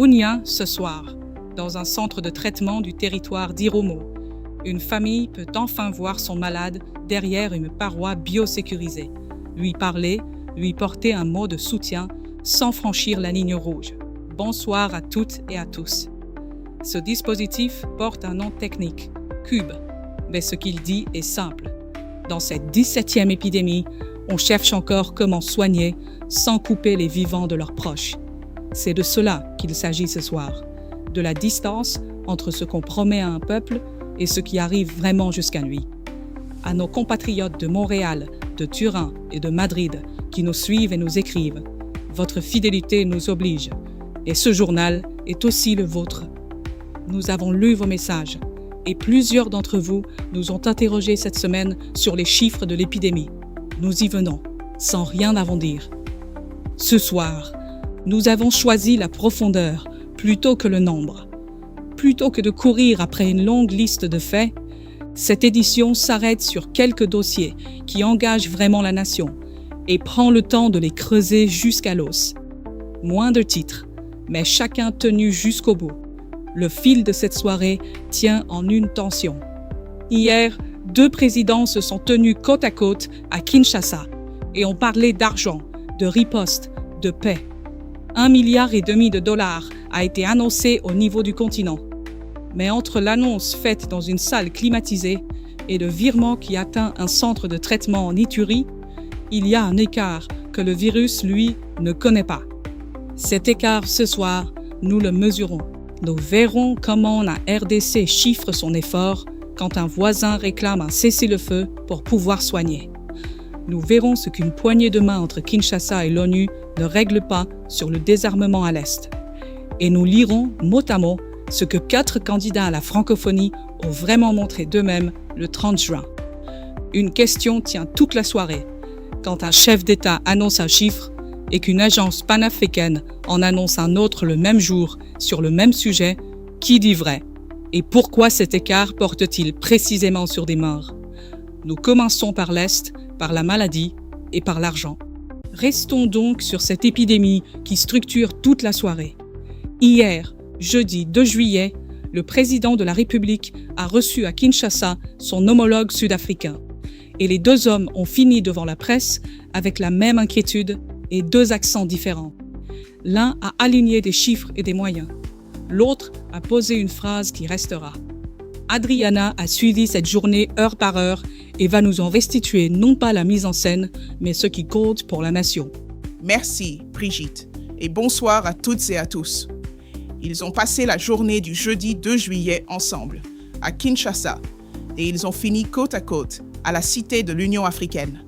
Bunia ce soir, dans un centre de traitement du territoire d'Irumu. Une famille peut enfin voir son malade derrière une paroi biosécurisée, lui parler, lui porter un mot de soutien sans franchir la ligne rouge. Bonsoir à toutes et à tous. Ce dispositif porte un nom technique, Cube, mais ce qu'il dit est simple. Dans cette 17e épidémie, on cherche encore comment soigner sans couper les vivants de leurs proches. C'est de cela qu'il s'agit ce soir, de la distance entre ce qu'on promet à un peuple et ce qui arrive vraiment jusqu'à lui. À nos compatriotes de Montréal, de Turin et de Madrid qui nous suivent et nous écrivent, votre fidélité nous oblige, et ce journal est aussi le vôtre. Nous avons lu vos messages, et plusieurs d'entre vous nous ont interrogés cette semaine sur les chiffres de l'épidémie. Nous y venons, sans rien avant dire. Ce soir, nous avons choisi la profondeur plutôt que le nombre. Plutôt que de courir après une longue liste de faits, cette édition s'arrête sur quelques dossiers qui engagent vraiment la nation et prend le temps de les creuser jusqu'à l'os. Moins de titres, mais chacun tenu jusqu'au bout. Le fil de cette soirée tient en une tension. Hier, 2 présidents se sont tenus côte à côte à Kinshasa et ont parlé d'argent, de riposte, de paix. 1,5 milliard de dollars a été annoncé au niveau du continent. Mais entre l'annonce faite dans une salle climatisée et le virement qui atteint un centre de traitement en Ituri, il y a un écart que le virus, lui, ne connaît pas. Cet écart, ce soir, nous le mesurons. Nous verrons comment la RDC chiffre son effort quand un voisin réclame un cessez-le-feu pour pouvoir soigner. Nous verrons ce qu'une poignée de main entre Kinshasa et l'ONU ne règle pas sur le désarmement à l'Est. Et nous lirons mot à mot ce que 4 candidats à la francophonie ont vraiment montré d'eux-mêmes le 30 juin. Une question tient toute la soirée. Quand un chef d'État annonce un chiffre et qu'une agence panafricaine en annonce un autre le même jour sur le même sujet, qui dit vrai? Et pourquoi cet écart porte-t-il précisément sur des morts? Nous commençons par l'Est, par la maladie et par l'argent. Restons donc sur cette épidémie qui structure toute la soirée. Hier, jeudi 2 juillet, le président de la République a reçu à Kinshasa son homologue sud-africain. Et les 2 hommes ont fini devant la presse avec la même inquiétude et 2 accents différents. L'un a aligné des chiffres et des moyens. L'autre a posé une phrase qui restera. Adriana a suivi cette journée heure par heure et va nous en restituer non pas la mise en scène, mais ce qui compte pour la nation. Merci, Brigitte, et bonsoir à toutes et à tous. Ils ont passé la journée du jeudi 2 juillet ensemble, à Kinshasa, et ils ont fini côte à côte, à la Cité de l'Union africaine.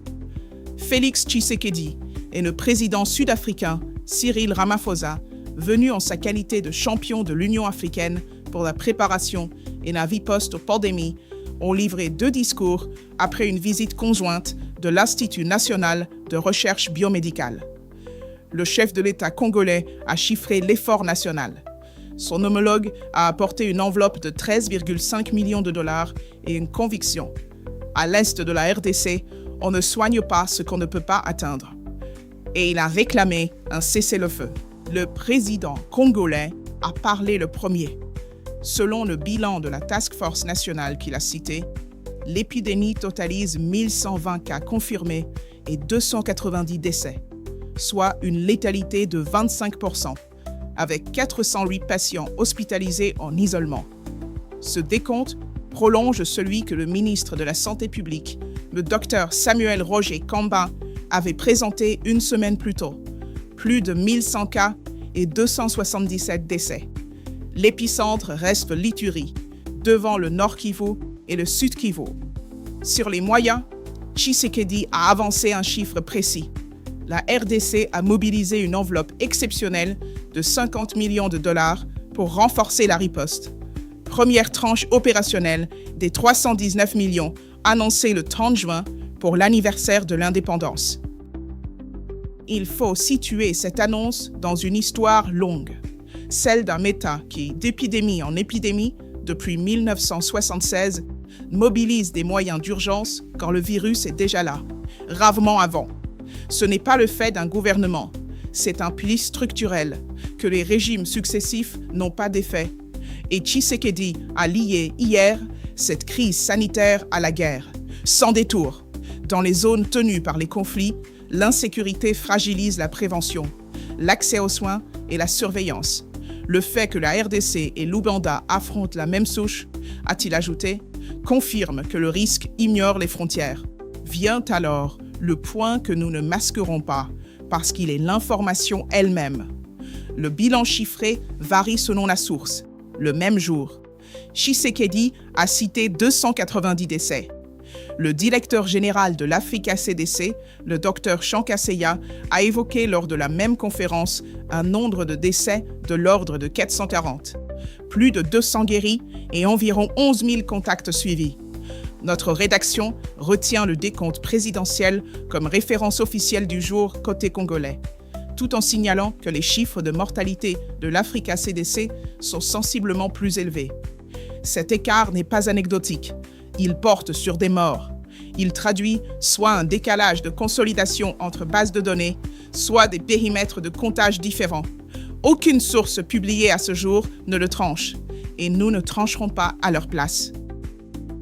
Félix Tshisekedi et le président sud-africain Cyril Ramaphosa, venu en sa qualité de champion de l'Union africaine pour la préparation et la riposte aux pandémies, ont livré 2 discours après une visite conjointe de l'Institut national de recherche biomédicale. Le chef de l'État congolais a chiffré l'effort national. Son homologue a apporté une enveloppe de 13,5 millions de dollars et une conviction. À l'est de la RDC, on ne soigne pas ce qu'on ne peut pas atteindre. Et il a réclamé un cessez-le-feu. Le président congolais a parlé le premier. Selon le bilan de la Task Force nationale qu'il a cité, l'épidémie totalise 1120 cas confirmés et 290 décès, soit une létalité de 25%, avec 408 patients hospitalisés en isolement. Ce décompte prolonge celui que le ministre de la Santé publique, le Dr Samuel Roger Kamba, avait présenté une semaine plus tôt. Plus de 1100 cas et 277 décès. L'épicentre reste l'Ituri, devant le Nord Kivu et le Sud Kivu. Sur les moyens, Tshisekedi a avancé un chiffre précis. La RDC a mobilisé une enveloppe exceptionnelle de 50 millions de dollars pour renforcer la riposte. Première tranche opérationnelle des 319 millions annoncés le 30 juin pour l'anniversaire de l'indépendance. Il faut situer cette annonce dans une histoire longue, celle d'un État qui, d'épidémie en épidémie, depuis 1976, mobilise des moyens d'urgence quand le virus est déjà là, rarement avant. Ce n'est pas le fait d'un gouvernement, c'est un pli structurel que les régimes successifs n'ont pas défait. Et Tshisekedi a lié hier cette crise sanitaire à la guerre, sans détour. Dans les zones tenues par les conflits, l'insécurité fragilise la prévention, l'accès aux soins et la surveillance. Le fait que la RDC et l'Ouganda affrontent la même souche, a-t-il ajouté, confirme que le risque ignore les frontières. Vient alors le point que nous ne masquerons pas, parce qu'il est l'information elle-même. Le bilan chiffré varie selon la source. Le même jour, Tshisekedi a cité 290 décès. Le directeur général de l'Africa CDC, le Dr Shankaseya, a évoqué lors de la même conférence un nombre de décès de l'ordre de 440. Plus de 200 guéris et environ 11 000 contacts suivis. Notre rédaction retient le décompte présidentiel comme référence officielle du jour côté congolais, tout en signalant que les chiffres de mortalité de l'Africa CDC sont sensiblement plus élevés. Cet écart n'est pas anecdotique. Il porte sur des morts. Il traduit soit un décalage de consolidation entre bases de données, soit des périmètres de comptage différents. Aucune source publiée à ce jour ne le tranche, et nous ne trancherons pas à leur place.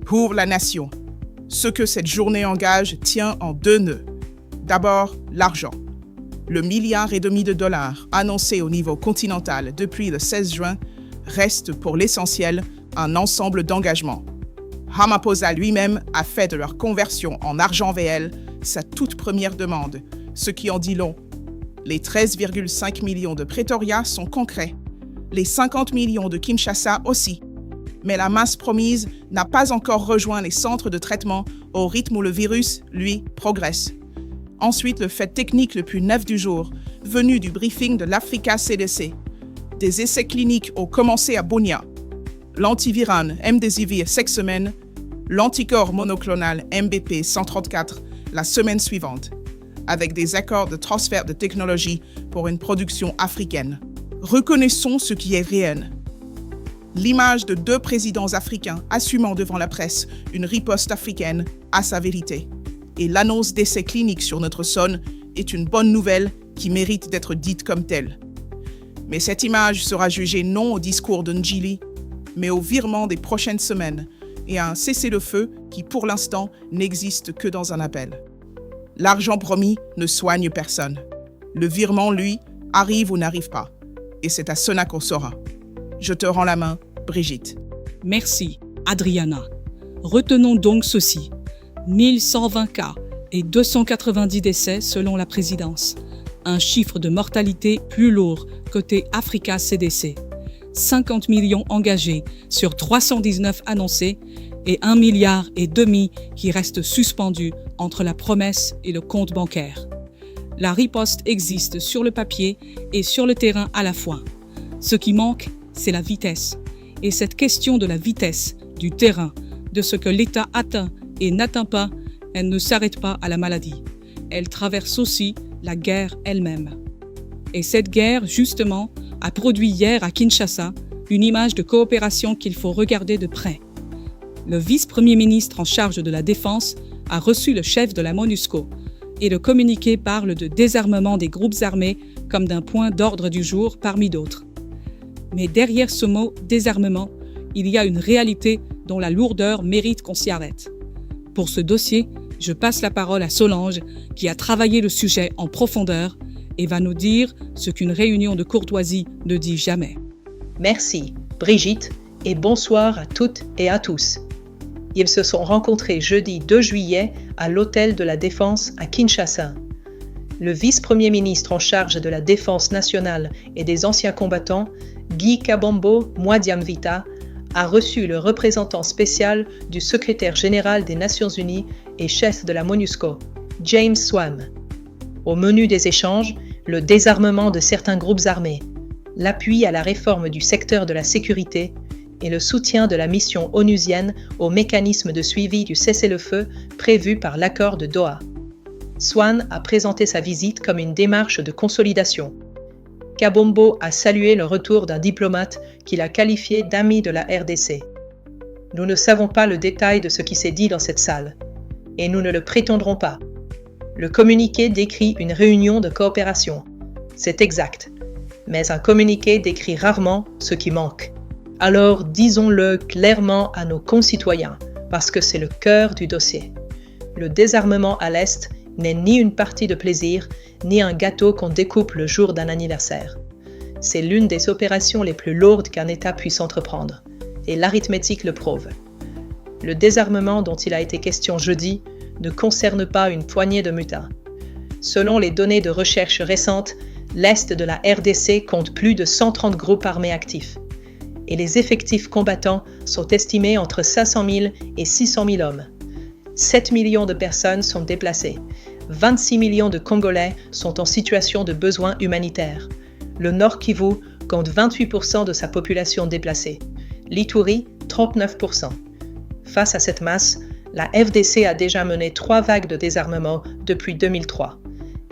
Pour la nation, ce que cette journée engage tient en deux nœuds. D'abord, l'argent. Le $1,5 milliard annoncé au niveau continental depuis le 16 juin reste pour l'essentiel un ensemble d'engagements. Ramaphosa lui-même a fait de leur conversion en argent réel sa toute première demande, ce qui en dit long. Les 13,5 millions de Pretoria sont concrets. Les 50 millions de Kinshasa aussi. Mais la masse promise n'a pas encore rejoint les centres de traitement au rythme où le virus, lui, progresse. Ensuite, le fait technique le plus neuf du jour, venu du briefing de l'Africa CDC. Des essais cliniques ont commencé à Bunia. L'antiviral Remdesivir 6 semaines, l'anticorps monoclonal MBP 134 la semaine suivante, avec des accords de transfert de technologie pour une production africaine. Reconnaissons ce qui est réel. L'image de 2 présidents africains assumant devant la presse une riposte africaine a sa vérité. Et l'annonce d'essais cliniques sur notre sol est une bonne nouvelle qui mérite d'être dite comme telle. Mais cette image sera jugée non au discours de Njili, mais au virement des prochaines semaines et à un cessez-le-feu qui, pour l'instant, n'existe que dans un appel. L'argent promis ne soigne personne. Le virement, lui, arrive ou n'arrive pas. Et c'est à cela qu'on saura. Je te rends la main, Brigitte. Merci, Adriana. Retenons donc ceci. 1120 cas et 290 décès selon la présidence. Un chiffre de mortalité plus lourd côté Africa CDC. 50 millions engagés sur 319 annoncés et 1,5 milliard qui restent suspendus entre la promesse et le compte bancaire. La riposte existe sur le papier et sur le terrain à la fois. Ce qui manque, c'est la vitesse. Et cette question de la vitesse, du terrain, de ce que l'État atteint et n'atteint pas, elle ne s'arrête pas à la maladie. Elle traverse aussi la guerre elle-même. Et cette guerre, justement, a produit hier à Kinshasa une image de coopération qu'il faut regarder de près. Le vice-premier ministre en charge de la Défense a reçu le chef de la MONUSCO et le communiqué parle de désarmement des groupes armés comme d'un point d'ordre du jour parmi d'autres. Mais derrière ce mot « désarmement », il y a une réalité dont la lourdeur mérite qu'on s'y arrête. Pour ce dossier, je passe la parole à Solange, qui a travaillé le sujet en profondeur et va nous dire ce qu'une réunion de courtoisie ne dit jamais. Merci, Brigitte, et bonsoir à toutes et à tous. Ils se sont rencontrés jeudi 2 juillet à l'Hôtel de la Défense à Kinshasa. Le vice-premier ministre en charge de la Défense nationale et des anciens combattants, Guy Kabombo Mwadiamvita, a reçu le représentant spécial du secrétaire général des Nations Unies et chef de la MONUSCO, James Swan. Au menu des échanges, le désarmement de certains groupes armés, l'appui à la réforme du secteur de la sécurité et le soutien de la mission onusienne au mécanisme de suivi du cessez-le-feu prévu par l'accord de Doha. Swan a présenté sa visite comme une démarche de consolidation. Kabombo a salué le retour d'un diplomate qu'il a qualifié d'ami de la RDC. Nous ne savons pas le détail de ce qui s'est dit dans cette salle, et nous ne le prétendrons pas. Le communiqué décrit une réunion de coopération. c'est exact. Mais un communiqué décrit rarement ce qui manque. Alors disons-le clairement à nos concitoyens, parce que c'est le cœur du dossier. Le désarmement à l'Est n'est ni une partie de plaisir, ni un gâteau qu'on découpe le jour d'un anniversaire. C'est l'une des opérations les plus lourdes qu'un État puisse entreprendre, et l'arithmétique le prouve. Le désarmement dont il a été question jeudi ne concerne pas une poignée de mutins. Selon les données de recherche récentes, l'Est de la RDC compte plus de 130 groupes armés actifs. Et les effectifs combattants sont estimés entre 500 000 et 600 000 hommes. 7 millions de personnes sont déplacées. 26 millions de Congolais sont en situation de besoin humanitaire. Le Nord Kivu compte 28% de sa population déplacée. L'Ituri, 39%. Face à cette masse, la FDC a déjà mené 3 vagues de désarmement depuis 2003.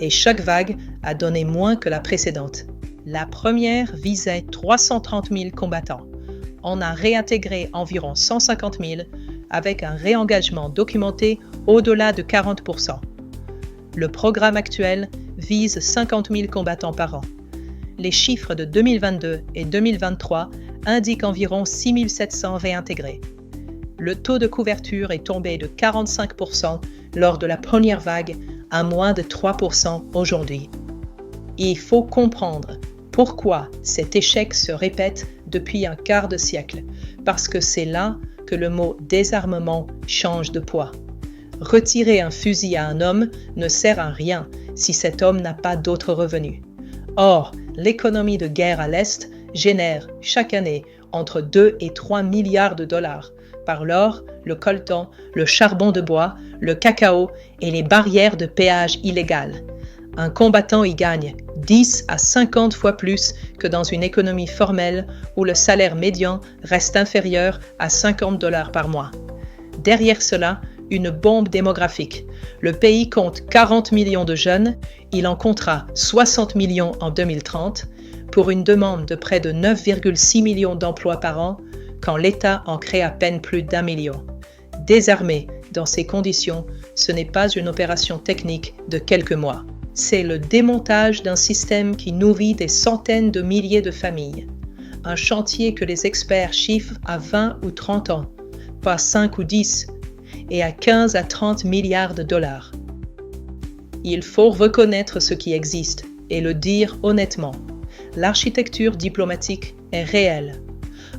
Et chaque vague a donné moins que la précédente. La première visait 330 000 combattants. On a réintégré environ 150 000 avec un réengagement documenté au-delà de 40%. Le programme actuel vise 50 000 combattants par an. Les chiffres de 2022 et 2023 indiquent environ 6 700 réintégrés. Le taux de couverture est tombé de 45% lors de la première vague à moins de 3% aujourd'hui. Il faut comprendre pourquoi cet échec se répète depuis un quart de siècle, parce que c'est là que le mot désarmement change de poids. Retirer un fusil à un homme ne sert à rien si cet homme n'a pas d'autres revenus. Or, l'économie de guerre à l'Est génère chaque année entre 2 et 3 milliards de dollars par l'or, le coltan, le charbon de bois, le cacao et les barrières de péage illégales. Un combattant y gagne 10 à 50 fois plus que dans une économie formelle où le salaire médian reste inférieur à 50 $ par mois. Derrière cela, une bombe démographique. Le pays compte 40 millions de jeunes, il en comptera 60 millions en 2030, pour une demande de près de 9,6 millions d'emplois par an, quand l'État en crée à peine plus d'1 million. Désarmer dans ces conditions, ce n'est pas une opération technique de quelques mois. C'est le démontage d'un système qui nourrit des centaines de milliers de familles. Un chantier que les experts chiffrent à 20 ou 30 ans, pas 5 ou 10, et à 15 à 30 milliards de dollars. Il faut reconnaître ce qui existe et le dire honnêtement. L'architecture diplomatique est réelle.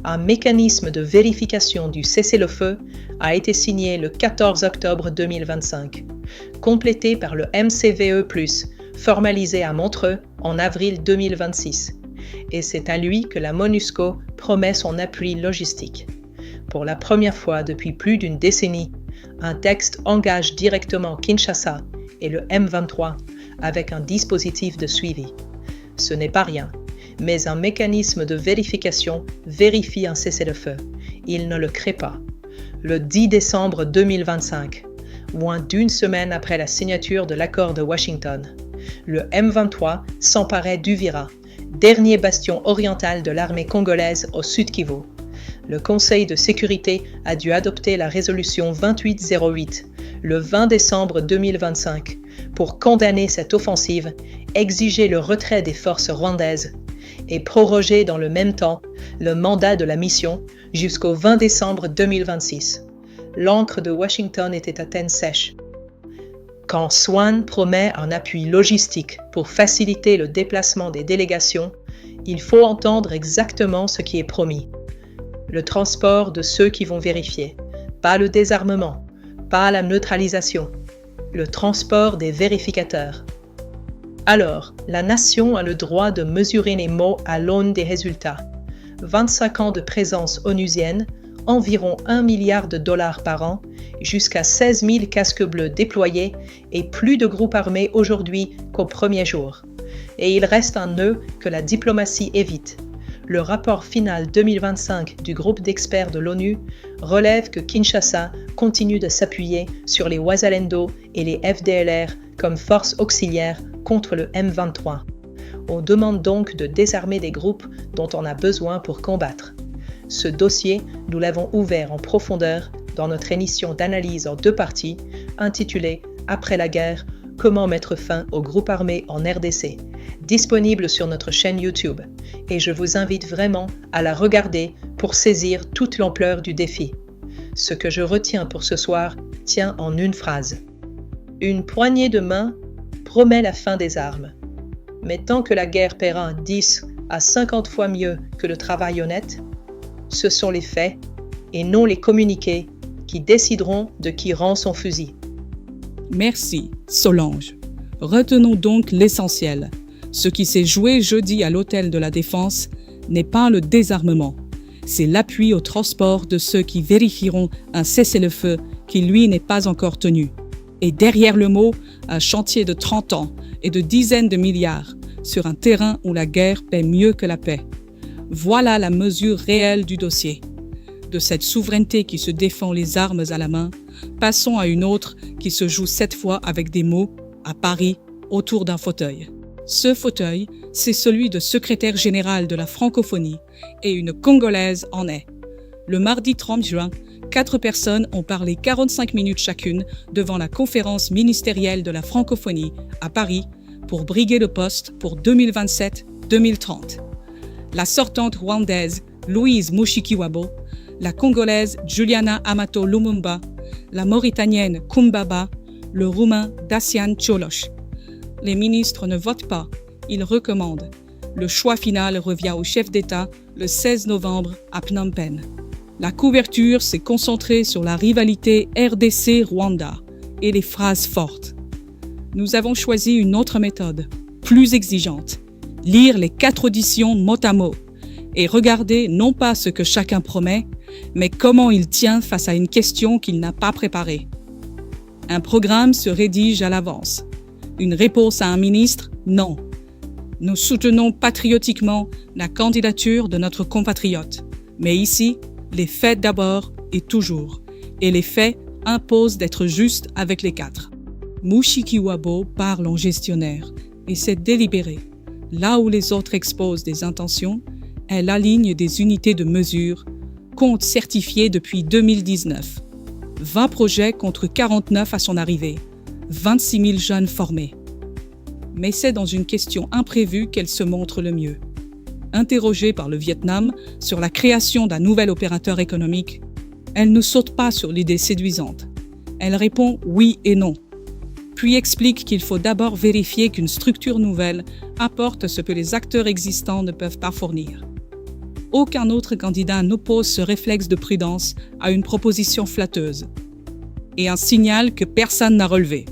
Un mécanisme de vérification du cessez-le-feu a été signé le 14 octobre 2025, complété par le MCVE+, formalisé à Montreux en avril 2026. Et c'est à lui que la MONUSCO promet son appui logistique. Pour la première fois depuis plus d'une décennie, un texte engage directement Kinshasa et le M23 avec un dispositif de suivi. Ce n'est pas rien, mais un mécanisme de vérification vérifie un cessez-le-feu. Il ne le crée pas. Le 10 décembre 2025, moins d'une semaine après la signature de l'accord de Washington, le M23 s'emparait d'Uvira, dernier bastion oriental de l'armée congolaise au Sud Kivu. Le Conseil de sécurité a dû adopter la résolution 2808 le 20 décembre 2025 pour condamner cette offensive, exiger le retrait des forces rwandaises et proroger dans le même temps le mandat de la mission jusqu'au 20 décembre 2026. L'encre de Washington était à peine sèche. Quand Swan promet un appui logistique pour faciliter le déplacement des délégations, il faut entendre exactement ce qui est promis. Le transport de ceux qui vont vérifier, pas le désarmement, pas la neutralisation, le transport des vérificateurs. Alors, la nation a le droit de mesurer les mots à l'aune des résultats. 25 ans de présence onusienne, environ 1 milliard de dollars par an, jusqu'à 16 000 casques bleus déployés et plus de groupes armés aujourd'hui qu'au premier jour. Et il reste un nœud que la diplomatie évite. Le rapport final 2025 du groupe d'experts de l'ONU relève que Kinshasa continue de s'appuyer sur les Wazalendo et les FDLR comme force auxiliaire contre le M23. On demande donc de désarmer des groupes dont on a besoin pour combattre. Ce dossier, nous l'avons ouvert en profondeur dans notre émission d'analyse en 2 parties, intitulée « Après la guerre, comment mettre fin aux groupes armés en RDC ?» disponible sur notre chaîne YouTube, et je vous invite vraiment à la regarder pour saisir toute l'ampleur du défi. Ce que je retiens pour ce soir tient en une phrase. Une poignée de main promet la fin des armes. Mais tant que la guerre paiera 10 à 50 fois mieux que le travail honnête, ce sont les faits et non les communiqués qui décideront de qui rend son fusil. Merci, Solange. Retenons donc l'essentiel. Ce qui s'est joué jeudi à l'Hôtel de la Défense n'est pas le désarmement. C'est l'appui au transport de ceux qui vérifieront un cessez-le-feu qui, lui, n'est pas encore tenu. Et derrière le mot, un chantier de 30 ans et de dizaines de milliards sur un terrain où la guerre paie mieux que la paix. Voilà la mesure réelle du dossier. De cette souveraineté qui se défend les armes à la main, passons à une autre qui se joue cette fois avec des mots, à Paris, autour d'un fauteuil. Ce fauteuil, c'est celui de secrétaire général de la francophonie et une Congolaise en est. Le mardi 30 juin, 4 personnes ont parlé 45 minutes chacune devant la conférence ministérielle de la francophonie à Paris pour briguer le poste pour 2027-2030. La sortante rwandaise Louise Mushikiwabo, la Congolaise Juliana Amato Lumumba, la Mauritanienne Kumbaba, le Roumain Dacian Cioloș. Les ministres ne votent pas, ils recommandent. Le choix final revient au chef d'État le 16 novembre à Phnom Penh. La couverture s'est concentrée sur la rivalité RDC-Rwanda et les phrases fortes. Nous avons choisi une autre méthode, plus exigeante. Lire les 4 auditions mot à mot et regarder non pas ce que chacun promet, mais comment il tient face à une question qu'il n'a pas préparée. Un programme se rédige à l'avance. Une réponse à un ministre, non. Nous soutenons patriotiquement la candidature de notre compatriote. Mais ici, les faits d'abord et toujours. Et les faits imposent d'être justes avec les 4. Mushikiwabo parle en gestionnaire et c'est délibéré. Là où les autres exposent des intentions, elle aligne des unités de mesure, compte certifié depuis 2019. 20 projets contre 49 à son arrivée. 26 000 jeunes formés. Mais c'est dans une question imprévue qu'elle se montre le mieux. Interrogée par le Vietnam sur la création d'un nouvel opérateur économique, elle ne saute pas sur l'idée séduisante. Elle répond oui et non, puis explique qu'il faut d'abord vérifier qu'une structure nouvelle apporte ce que les acteurs existants ne peuvent pas fournir. Aucun autre candidat n'oppose ce réflexe de prudence à une proposition flatteuse. Et un signal que personne n'a relevé.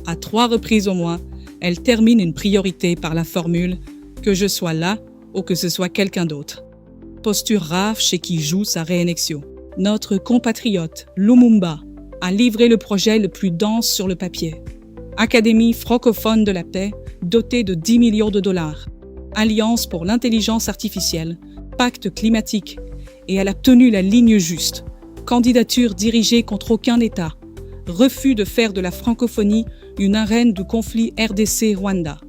À 3 reprises au moins, elle termine une priorité par la formule « que je sois là ou que ce soit quelqu'un d'autre ». Posture rare chez qui joue sa réélection. Notre compatriote Lumumba a livré le projet le plus dense sur le papier. Académie francophone de la paix dotée de 10 millions de dollars. Alliance pour l'intelligence artificielle, pacte climatique. Et elle a tenu la ligne juste. Candidature dirigée contre aucun État. Refus de faire de la francophonie une arène du conflit RDC-Rwanda.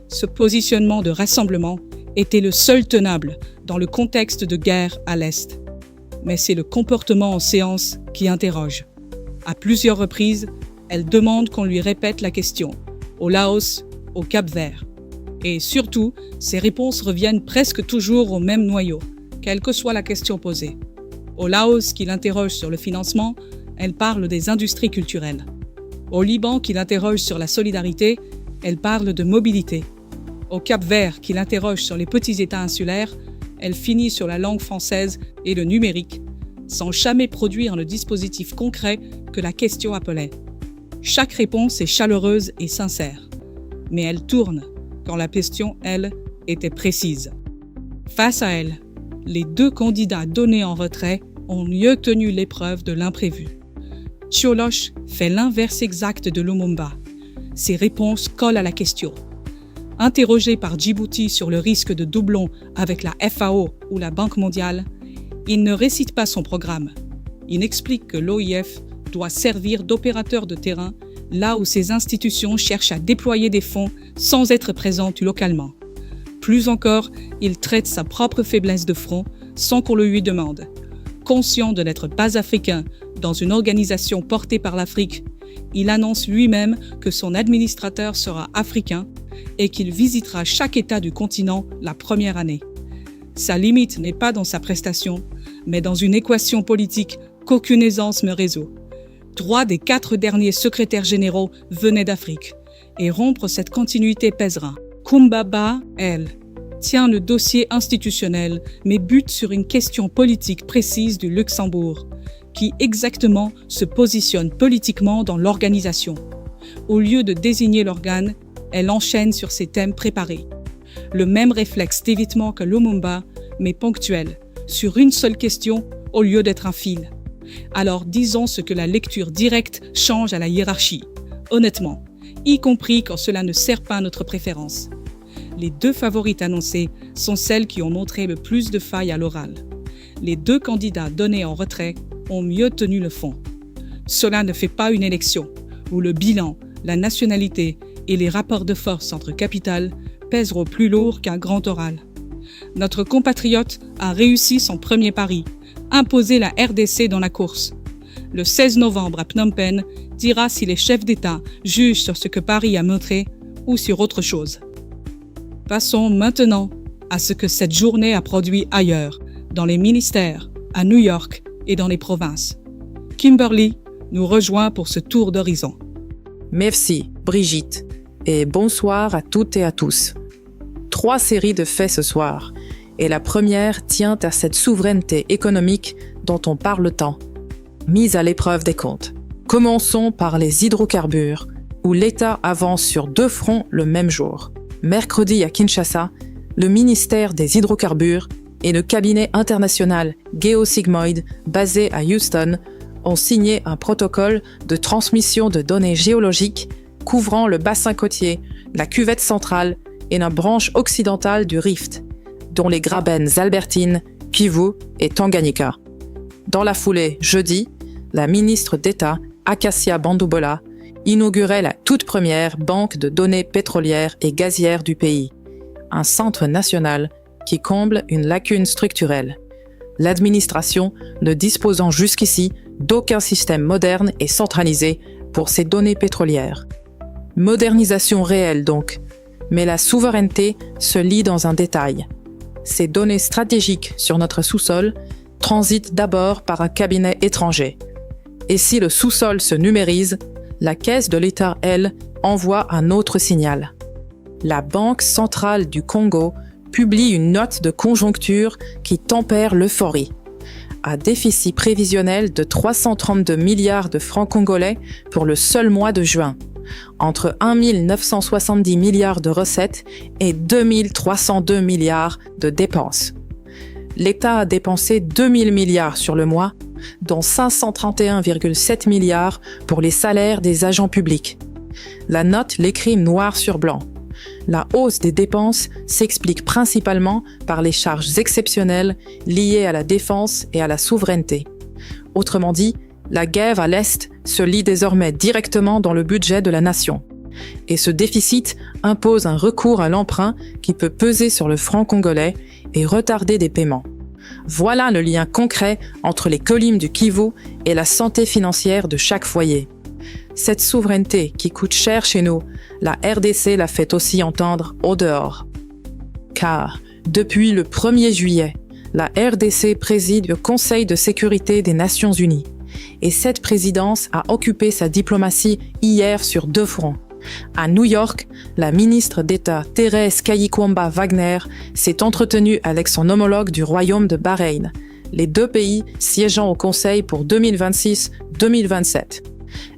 Ce positionnement de rassemblement était le seul tenable dans le contexte de guerre à l'Est. Mais c'est le comportement en séance qui interroge. À plusieurs reprises, elle demande qu'on lui répète la question, au Laos, au Cap-Vert. Et surtout, ses réponses reviennent presque toujours au même noyau, quelle que soit la question posée. Au Laos, qui l'interroge sur le financement, elle parle des industries culturelles. Au Liban, qui l'interroge sur la solidarité, elle parle de mobilité. Au Cap-Vert, qui l'interroge sur les petits États insulaires, elle finit sur la langue française et le numérique, sans jamais produire le dispositif concret que la question appelait. Chaque réponse est chaleureuse et sincère, mais elle tourne quand la question, elle, était précise. Face à elle, les 2 candidats donnés en retrait ont mieux tenu l'épreuve de l'imprévu. Cioloș fait l'inverse exact de Lumumba. Ses réponses collent à la question. Interrogé par Djibouti sur le risque de doublon avec la FAO ou la Banque mondiale, il ne récite pas son programme. Il explique que l'OIF doit servir d'opérateur de terrain là où ces institutions cherchent à déployer des fonds sans être présentes localement. Plus encore, il traite sa propre faiblesse de front sans qu'on le lui demande. Conscient de n'être pas africain dans une organisation portée par l'Afrique, il annonce lui-même que son administrateur sera africain et qu'il visitera chaque État du continent la première année. Sa limite n'est pas dans sa prestation, mais dans une équation politique qu'aucune aisance ne résout. 3 des 4 derniers secrétaires généraux venaient d'Afrique, et rompre cette continuité pèsera. Kumbaba, elle, tient le dossier institutionnel, mais bute sur une question politique précise du Luxembourg. Qui exactement se positionne politiquement dans l'organisation. Au lieu de désigner l'organe, elle enchaîne sur ses thèmes préparés. Le même réflexe d'évitement que Lumumba, mais ponctuel, sur une seule question au lieu d'être un fil. Alors disons ce que la lecture directe change à la hiérarchie, honnêtement, y compris quand cela ne sert pas notre préférence. Les 2 favorites annoncées sont celles qui ont montré le plus de failles à l'oral. Les 2 candidats donnés en retrait ont mieux tenu le fond. Cela ne fait pas une élection où le bilan, la nationalité et les rapports de force entre capitales pèseront plus lourd qu'un grand oral. Notre compatriote a réussi son premier pari, imposer la RDC dans la course. Le 16 novembre à Phnom Penh dira si les chefs d'État jugent sur ce que Paris a montré ou sur autre chose. Passons maintenant à ce que cette journée a produit ailleurs, dans les ministères, à New York et dans les provinces. Kimberly nous rejoint pour ce tour d'horizon. Merci, Brigitte, et bonsoir à toutes et à tous. 3 séries de faits ce soir, et la première tient à cette souveraineté économique dont on parle tant, mise à l'épreuve des comptes. Commençons par les hydrocarbures, où l'État avance sur 2 fronts le même jour. Mercredi à Kinshasa, le ministère des hydrocarbures et le cabinet international Geosigmoid, basé à Houston, ont signé un protocole de transmission de données géologiques couvrant le bassin côtier, la cuvette centrale et la branche occidentale du Rift, dont les grabennes albertines, Kivu et Tanganyika. Dans la foulée, jeudi, la ministre d'État, Acacia Bandobola, inaugurait la toute première banque de données pétrolières et gazières du pays, un centre national qui comble une lacune structurelle. L'administration ne disposant jusqu'ici d'aucun système moderne et centralisé pour ces données pétrolières. Modernisation réelle donc, mais la souveraineté se lit dans un détail. Ces données stratégiques sur notre sous-sol transitent d'abord par un cabinet étranger. Et si le sous-sol se numérise, la caisse de l'État, elle, envoie un autre signal. La Banque centrale du Congo publie une note de conjoncture qui tempère l'euphorie. À déficit prévisionnel de 332 milliards de francs congolais pour le seul mois de juin, entre 1 970 milliards de recettes et 2 302 milliards de dépenses. L'État a dépensé 2 000 milliards sur le mois, dont 531,7 milliards pour les salaires des agents publics. La note l'écrit noir sur blanc. La hausse des dépenses s'explique principalement par les charges exceptionnelles liées à la défense et à la souveraineté. Autrement dit, la guerre à l'Est se lie désormais directement dans le budget de la nation. Et ce déficit impose un recours à l'emprunt qui peut peser sur le franc congolais et retarder des paiements. Voilà le lien concret entre les collines du Kivu et la santé financière de chaque foyer. Cette souveraineté qui coûte cher chez nous, la RDC l'a fait aussi entendre au dehors. Car, depuis le 1er juillet, la RDC préside le Conseil de sécurité des Nations Unies. Et cette présidence a occupé sa diplomatie hier sur 2 fronts. À New York, la ministre d'État Thérèse Kayikwamba Wagner s'est entretenue avec son homologue du Royaume de Bahreïn, les 2 pays siégeant au Conseil pour 2026-2027.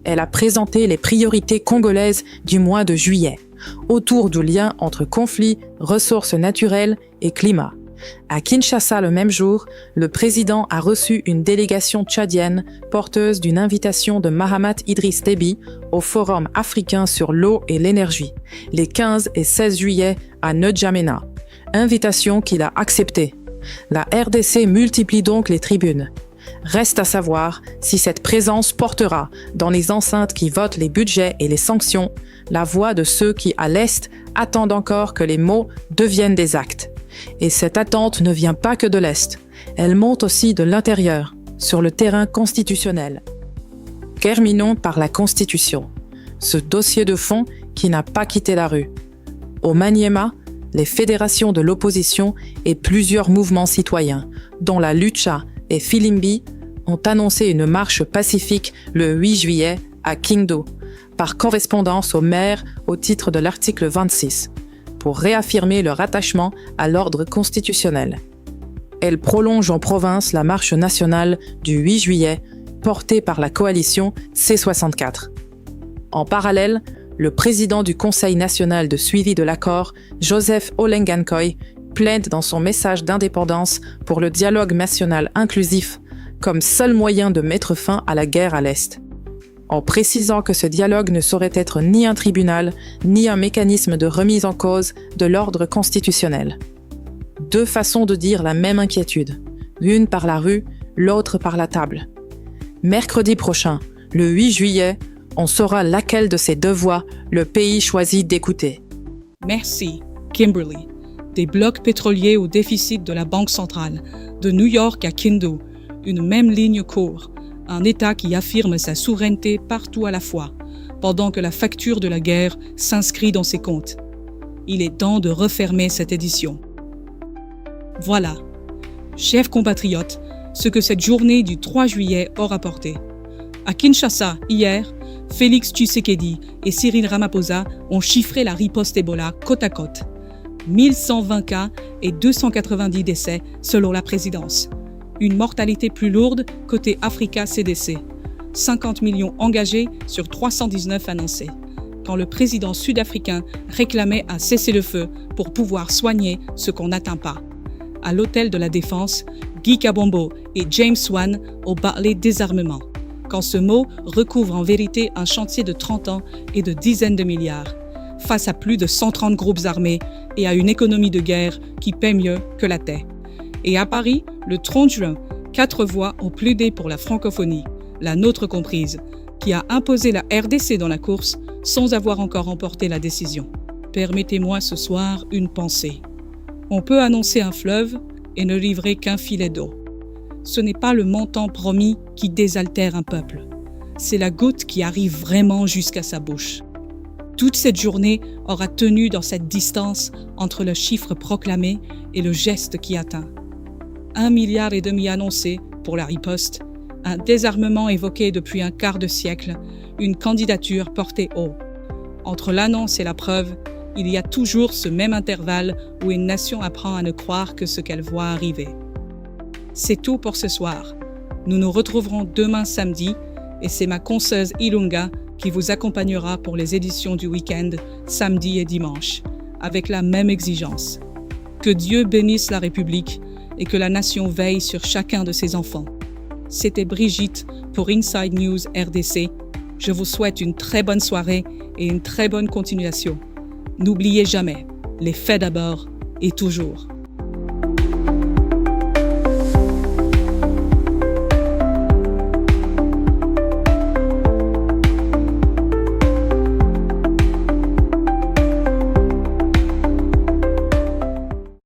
Elle a présenté les priorités congolaises du mois de juillet, autour du lien entre conflits, ressources naturelles et climat. À Kinshasa le même jour, le président a reçu une délégation tchadienne porteuse d'une invitation de Mahamat Idriss Déby au Forum africain sur l'eau et l'énergie, les 15 et 16 juillet à N'Djamena, invitation qu'il a acceptée. La RDC multiplie donc les tribunes. Reste à savoir si cette présence portera, dans les enceintes qui votent les budgets et les sanctions, la voix de ceux qui, à l'Est, attendent encore que les mots deviennent des actes. Et cette attente ne vient pas que de l'Est, elle monte aussi de l'intérieur, sur le terrain constitutionnel. Terminons par la Constitution, ce dossier de fond qui n'a pas quitté la rue. Au Maniema, les fédérations de l'opposition et plusieurs mouvements citoyens, dont la Lucha et Filimbi, ont annoncé une marche pacifique le 8 juillet à Kindu, par correspondance au maire au titre de l'article 26, pour réaffirmer leur attachement à l'ordre constitutionnel. Elle prolonge en province la marche nationale du 8 juillet, portée par la coalition C64. En parallèle, le président du Conseil national de suivi de l'accord, Joseph Olengankoy, plaide dans son message d'indépendance pour le dialogue national inclusif comme seul moyen de mettre fin à la guerre à l'Est, en précisant que ce dialogue ne saurait être ni un tribunal, ni un mécanisme de remise en cause de l'ordre constitutionnel. Deux façons de dire la même inquiétude, l'une par la rue, l'autre par la table. Mercredi prochain, le 8 juillet, on saura laquelle de ces deux voix le pays choisit d'écouter. Merci, Kimberly. Des blocs pétroliers au déficit de la Banque centrale, de New York à Kindu, une même ligne court, un État qui affirme sa souveraineté partout à la fois, pendant que la facture de la guerre s'inscrit dans ses comptes. Il est temps de refermer cette édition. Voilà, chers compatriotes, ce que cette journée du 3 juillet aura apporté. À Kinshasa, hier, Félix Tshisekedi et Cyril Ramaphosa ont chiffré la riposte Ebola côte à côte. 1120 cas et 290 décès selon la présidence. Une mortalité plus lourde côté Africa CDC. 50 millions engagés sur 319 annoncés. Quand le président sud-africain réclamait un cessez-le-feu pour pouvoir soigner ce qu'on n'atteint pas. À l'hôtel de la Défense, Guy Kabombo et James Wan ont parlé désarmement, quand ce mot recouvre en vérité un chantier de 30 ans et de dizaines de milliards, face à plus de 130 groupes armés et à une économie de guerre qui paie mieux que la terre. Et à Paris, le 30 juin, 4 voix ont plaidé pour la francophonie, la nôtre comprise, qui a imposé la RDC dans la course sans avoir encore remporté la décision. Permettez-moi ce soir une pensée. On peut annoncer un fleuve et ne livrer qu'un filet d'eau. Ce n'est pas le montant promis qui désaltère un peuple. C'est la goutte qui arrive vraiment jusqu'à sa bouche. Toute cette journée aura tenu dans cette distance entre le chiffre proclamé et le geste qui atteint. 1,5 milliard annoncé pour la riposte, un désarmement évoqué depuis un quart de siècle, une candidature portée haut. Entre l'annonce et la preuve, il y a toujours ce même intervalle où une nation apprend à ne croire que ce qu'elle voit arriver. C'est tout pour ce soir. Nous nous retrouverons demain samedi et c'est ma consoeuse Ilunga qui vous accompagnera pour les éditions du week-end, samedi et dimanche, avec la même exigence. Que Dieu bénisse la République et que la nation veille sur chacun de ses enfants. C'était Brigitte pour Inside News RDC. Je vous souhaite une très bonne soirée et une très bonne continuation. N'oubliez jamais, les faits d'abord et toujours.